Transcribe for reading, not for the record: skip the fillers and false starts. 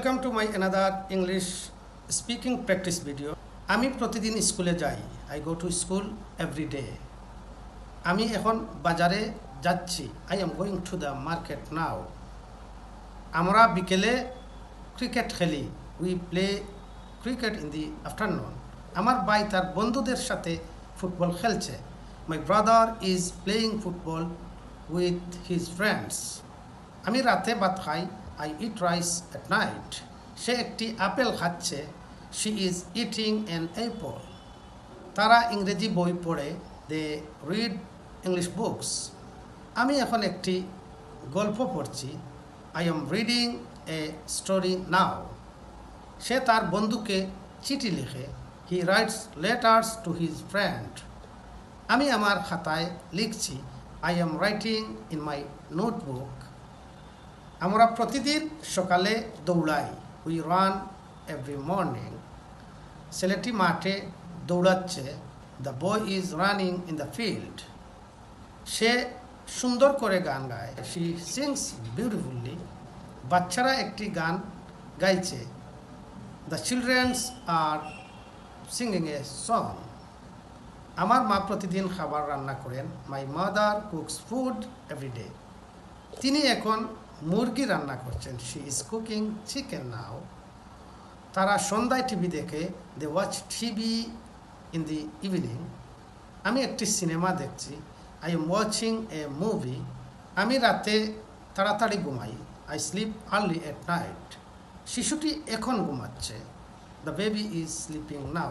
Welcome to my another English speaking practice video. আমি প্রতিদিন স্কুলে যাই। I go to school every day. আমি এখন বাজারে যাচ্ছি। I am going to the market now. আমরা বিকেলে ক্রিকেট খেলি। We play cricket in the afternoon. আমার ভাই তার বন্ধুদের সাথে ফুটবল খেলছে। My brother is playing football with his friends. আমি রাতে ভাত খাই। I eat rice at night. সে একটি আপেল খাচ্ছে। She is eating an apple. তারা ইংরেজি বই পড়ে। They read English books. আমি এখন একটি গল্প পড়ছি। I am reading a story now. সে তার বন্ধুকে চিঠি লিখে। He writes letters to his friend. আমি আমার খাতায় লিখছি। I am writing in my notebook. আমরা প্রতিদিন সকালে দৌড়াই। We run every morning. ছেলেটি মাঠে দৌড়াচ্ছে। The boy is running in the field. সে সুন্দর করে গান গায়। She sings beautifully. বাচ্চারা একটি গান গাইছে। The children are singing a song. আমার মা প্রতিদিন খাবার রান্না করেন। My mother cooks food every day. তিনি এখন মুরগি রান্না করছেন। She is cooking chicken now. তারা সন্ধ্যায় টিভি দেখে। They watch TV in the evening. আমি একটি সিনেমা দেখছি। I am watching a movie. আমি রাতে তাড়াতাড়ি ঘুমাই। I sleep early at night. শিশুটি এখন ঘুমাচ্ছে। The baby is sleeping now.